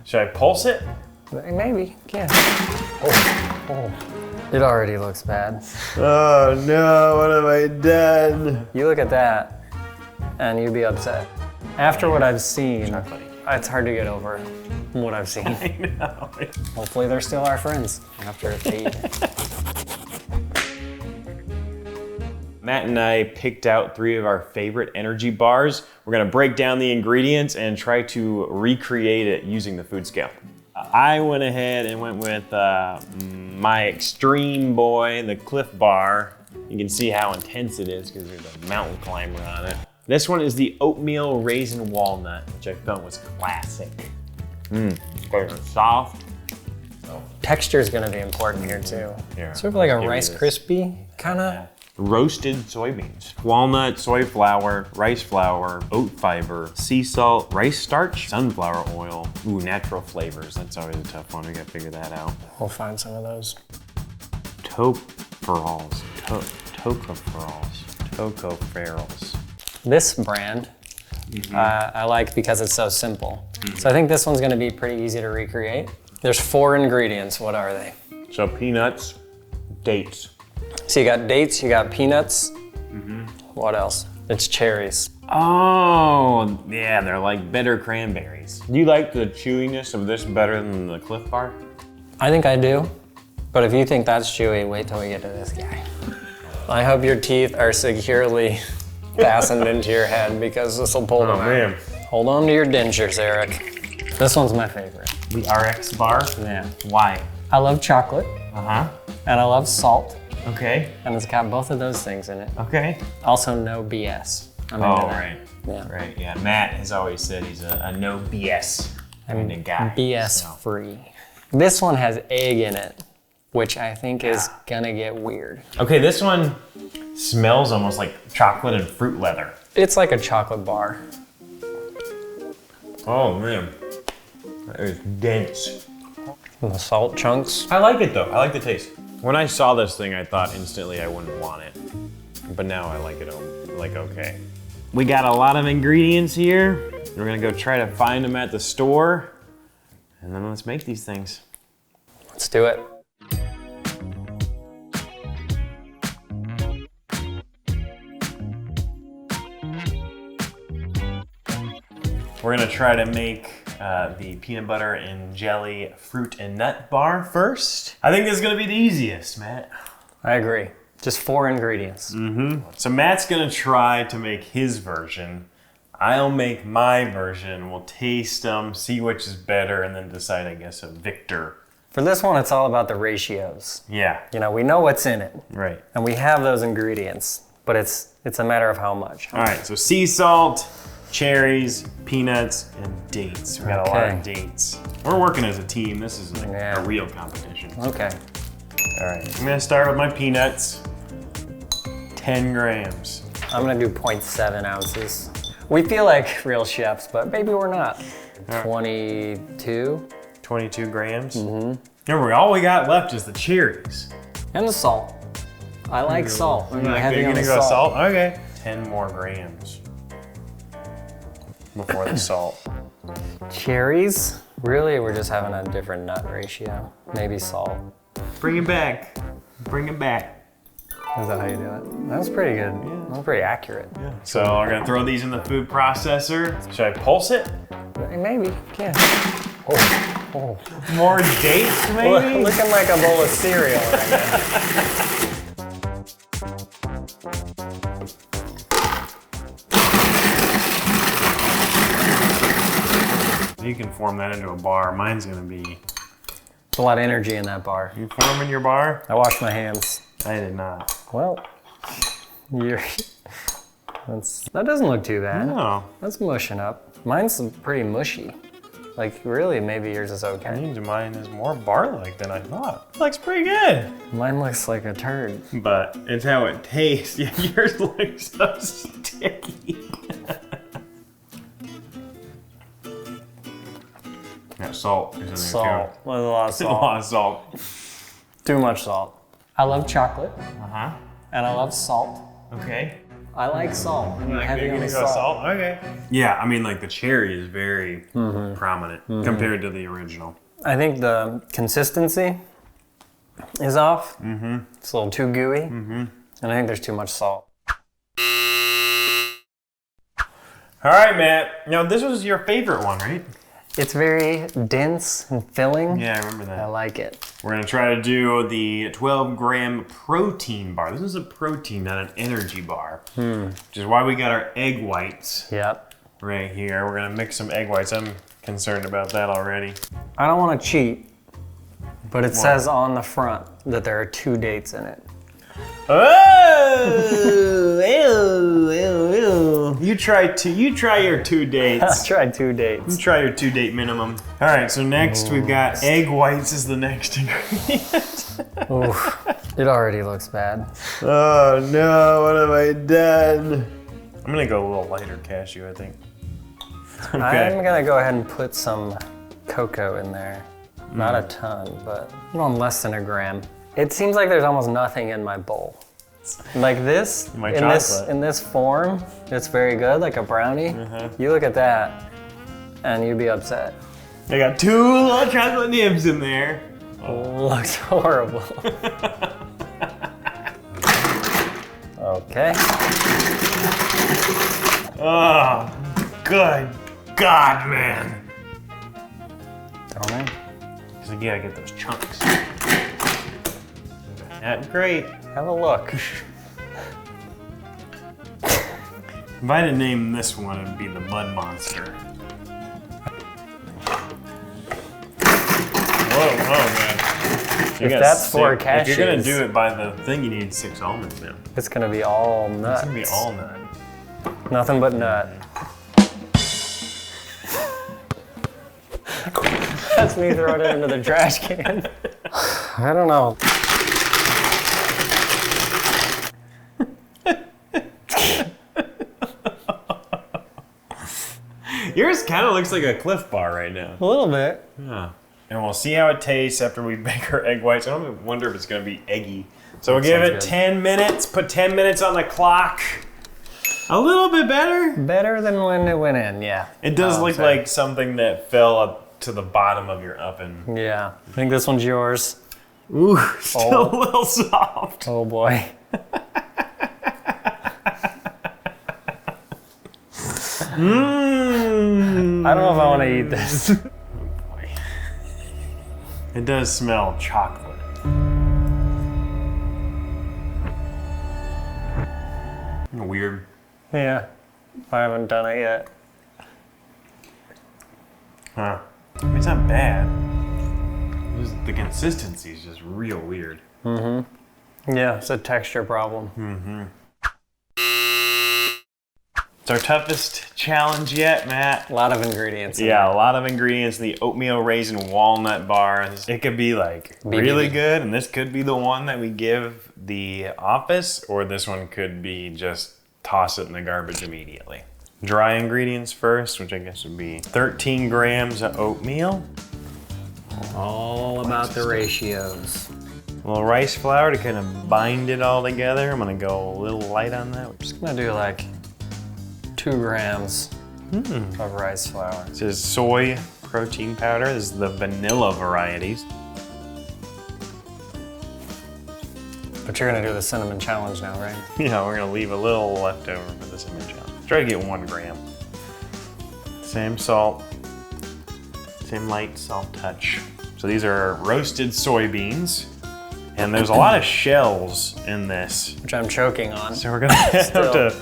Should I pulse it? Maybe, yeah. Oh. It already looks bad. Oh no, what have I done? You look at that, and you'd be upset. After what I've seen, it's hard to get over what I've seen. I know. Hopefully they're still our friends after they eat it. Matt and I picked out 3 of our favorite energy bars. We're gonna break down the ingredients and try to recreate it using the food scale. I went ahead and went with my extreme boy, the Clif bar. You can see how intense it is because there's a mountain climber on it. This one is the Oatmeal Raisin Walnut, which I felt was classic. It's soft. Texture is gonna be important here too. Here, sort of like a give me Rice this. Krispie, kinda. Roasted soybeans. Walnut, soy flour, rice flour, oat fiber, sea salt, rice starch, sunflower oil. Ooh, natural flavors. That's always a tough one. We gotta figure that out. We'll find some of those. Tocopherols. This brand, I like because it's so simple. So I think this one's gonna be pretty easy to recreate. There's 4 ingredients. What are they? So peanuts, dates. So you got dates, you got peanuts. What else? It's cherries. Oh, yeah, they're like bitter cranberries. Do you like the chewiness of this better than the Clif bar? I think I do. But if you think that's chewy, wait till we get to this guy. I hope your teeth are securely fastened into your head because this will pull them out. Man. Hold on to your dentures, Eric. This one's my favorite. The RX bar? Yeah. Why? I love chocolate Uh-huh. and I love salt. Okay. And it's got both of those things in it. Okay. Also, no BS. I'm Oh, into that. right. Yeah. Right, yeah. Matt has always said he's a no BS kind of guy. BS free. This one has egg in it, which I think is gonna get weird. Okay, this one smells almost like chocolate and fruit leather. It's like a chocolate bar. Oh man, that is dense. And the salt chunks. I like it though, I like the taste. When I saw this thing, I thought instantly I wouldn't want it. But now I like it, like okay. We got a lot of ingredients here. We're gonna go try to find them at the store. And then let's make these things. Let's do it. We're gonna try to make the peanut butter and jelly fruit and nut bar first. I think this is gonna be the easiest, Matt. I agree. Just 4 ingredients. So Matt's gonna try to make his version. I'll make my version. We'll taste them, see which is better, and then decide, I guess, a victor. For this one, it's all about the ratios. Yeah, You know, we know what's in it, right. and we have those ingredients, but it's a matter of how much. All right, so sea salt, cherries, peanuts, and dates. We got a lot of Okay. dates. We're working as a team. This is like Yeah. a real competition. Okay. All right, I'm gonna start with my peanuts. 10 grams. I'm gonna do 0.7 ounces. We feel like real chefs, but maybe we're not. 22. 22 grams. Remember, all we got left is the cherries. And the salt. I like salt. I'm heavy You're on gonna the go salt? Okay. 10 more grams before the salt. Cherries? Really, we're just having a different nut ratio. Maybe salt. Bring it back. Bring it back. Is that how you do it? That was pretty good. That was pretty accurate. So we're gonna throw these in the food processor. Should I pulse it? Maybe, yeah. Oh. More dates, maybe? Looking like a bowl of cereal right You can form that into a bar. Mine's gonna be. There's a lot of energy in that bar. You forming your bar? I washed my hands. I did not. Well, that doesn't look too bad. No. That's mushing up. Mine's pretty mushy. Like really, maybe yours is okay. Mine is more bar-like than I thought. Looks pretty good. Mine looks like a turd. But it's how it tastes. Yeah, yours looks so sticky. That salt is in there Salt. too. There's a lot of A salt. lot of salt. Too much salt. I love chocolate Uh-huh. and I love salt. Okay. I like salt. I'm Like, heavy you're on gonna the go salt. salt? Okay. Yeah, I mean, like the cherry is very prominent compared to the original. I think the consistency is off. It's a little too gooey. And I think there's too much salt. All right, Matt. Now, this was your favorite one, right? It's very dense and filling. Yeah, I remember that. I like it. We're gonna try to do the 12-gram protein bar. This is a protein, not an energy bar. Which is why we got our egg whites Yep. right here. We're gonna mix some egg whites. I'm concerned about that already. I don't want to cheat, but it says on the front that there are 2 dates in it. Oh, ew, ew, ew. You try your 2 dates. Let's try 2 dates. Try your 2-date minimum. All right, so next we've got egg whites is the next ingredient. Oof. It already looks bad. Oh no, what have I done? I'm gonna go a little lighter cashew, I think. I'm gonna go ahead and put some cocoa in there. Not a ton, but less than a gram. It seems like there's almost nothing in my bowl. Like this, in this form, it's very good, like a brownie. You look at that, and you'd be upset. I got 2 little chocolate nibs in there. Looks horrible. Okay. Oh, good God, man. Throw them in. Because you gotta get those chunks. That's great. Have a look. If I had to name this one, it'd be the Mud Monster. Whoa, man. If that's 4 cashews. If you're gonna do it by the thing, you need 6 almonds now. It's gonna be all nuts. It's gonna be all nut. Nothing but nut. That's me throwing it into the trash can. I don't know. Yours kind of looks like a Clif bar right now. A little bit. Yeah. And we'll see how it tastes after we bake our egg whites. I don't wonder if it's gonna be eggy. So we'll give it 10 minutes, put 10 minutes on the clock. A little bit better. Better than when it went in, yeah. It does look like something that fell up to the bottom of your oven. Yeah, I think this one's yours. Ooh, still a little soft. Oh boy. I don't know if I want to eat this. Oh boy. It does smell chocolate. Weird. Yeah, I haven't done it yet. Huh. I mean, it's not bad. The consistency is just real weird. Yeah, it's a texture problem. It's our toughest challenge yet, Matt. A lot of ingredients. Yeah, a lot of ingredients. The oatmeal raisin walnut bar. It could be like really good, and this could be the one that we give the office, or this one could be just toss it in the garbage immediately. Dry ingredients first, which I guess would be 13 grams of oatmeal. All about the ratios. A little rice flour to kind of bind it all together. I'm gonna go a little light on that. I'm just gonna do like 2 grams of rice flour. This is soy protein powder. This is the vanilla varieties. But you're gonna do the cinnamon challenge now, right? Yeah, we're gonna leave a little left over for the cinnamon challenge. Try to get 1 gram. Same salt, same light salt touch. So these are roasted soybeans, and there's a lot of shells in this. Which I'm choking on. So we're gonna have to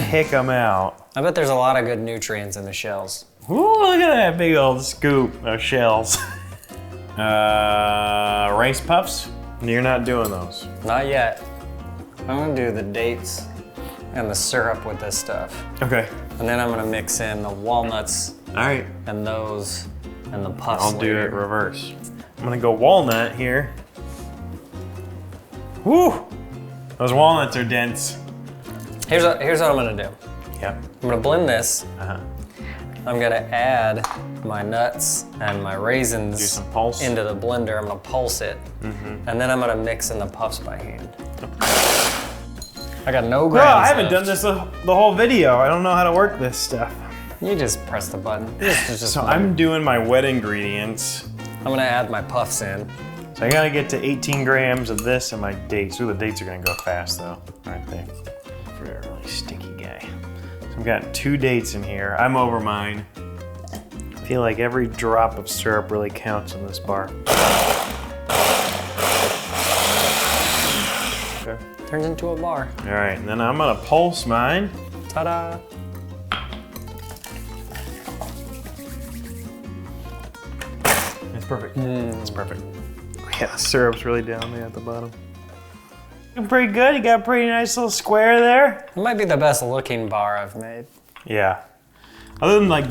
pick them out. I bet there's a lot of good nutrients in the shells. Ooh, look at that big old scoop of shells. Rice puffs? You're not doing those. Not yet. I'm gonna do the dates and the syrup with this stuff. Okay. And then I'm gonna mix in the walnuts All right. and those and the puffs. I'll do it reverse. I'm gonna go walnut here. Woo! Those walnuts are dense. Here's what I'm gonna do. Yep. I'm gonna blend this. I'm gonna add my nuts and my raisins Do some pulse. into the blender. I'm gonna pulse it. And then I'm gonna mix in the puffs by hand. I got no grams. Bro, I haven't left. done this the whole video. I don't know how to work this stuff. You just press the button. So I'm doing my wet ingredients. I'm gonna add my puffs in. So I gotta get to 18 grams of this and my dates. Ooh, the dates are gonna go fast though, aren't they? For a really sticky guy. So I've got 2 dates in here. I'm over mine. I feel like every drop of syrup really counts in this bar. Okay. Turns into a bar. All right, and then I'm gonna pulse mine. Ta-da! It's perfect. It's perfect. Yeah, the syrup's really down there at the bottom. Looking pretty good. You got a pretty nice little square there. It might be the best looking bar I've made. Yeah. Other than like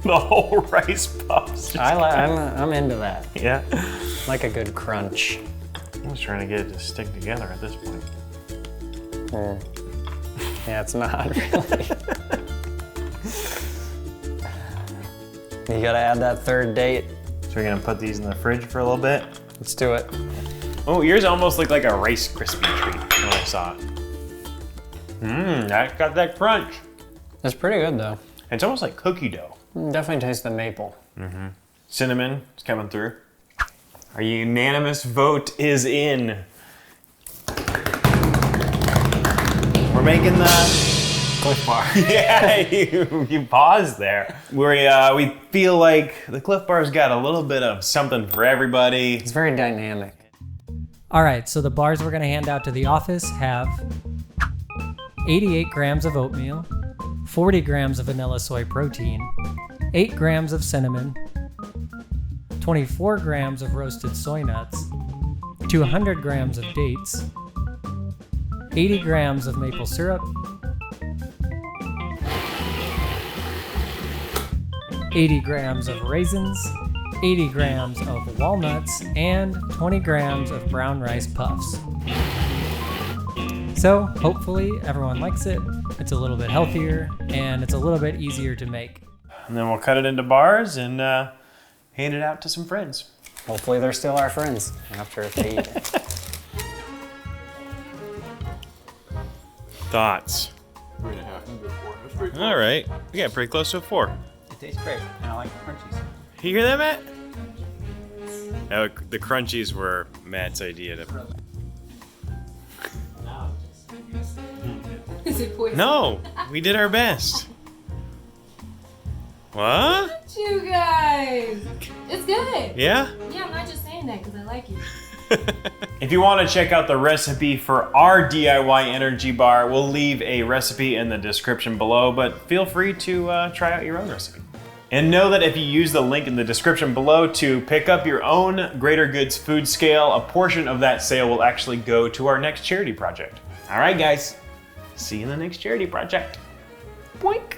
the whole rice puffs. I'm into that. Yeah. Like a good crunch. I'm just trying to get it to stick together at this point. Yeah, it's not really. You gotta add that third date. So we're gonna put these in the fridge for a little bit. Let's do it. Oh, yours almost looked like a Rice Krispie treat when I saw it. That got that crunch. It's pretty good though. It's almost like cookie dough. Definitely tastes the maple. Cinnamon is coming through. Our unanimous vote is in. We're making the Clif bar. yeah, you paused there. We feel like the Clif Bar's got a little bit of something for everybody. It's very dynamic. All right, so the bars we're gonna hand out to the office have 88 grams of oatmeal, 40 grams of vanilla soy protein, 8 grams of cinnamon, 24 grams of roasted soy nuts, 200 grams of dates, 80 grams of maple syrup, 80 grams of raisins, 80 grams of walnuts, and 20 grams of brown rice puffs. So hopefully everyone likes it. It's a little bit healthier and it's a little bit easier to make. And then we'll cut it into bars and hand it out to some friends. Hopefully they're still our friends after they eat it. Thoughts? 3.5, maybe 4. That's pretty close. All right, we got pretty close to a 4. It tastes great, and I like the crunchies. You hear that, Matt? Oh, the crunchies were Matt's idea to. Is it poison? No, we did our best. What? You guys. It's good. Yeah? Yeah, I'm not just saying that because I like you. If you want to check out the recipe for our DIY energy bar, we'll leave a recipe in the description below, but feel free to try out your own recipe. And know that if you use the link in the description below to pick up your own Greater Goods food scale, a portion of that sale will actually go to our next charity project. All right, guys. See you in the next charity project. Boink.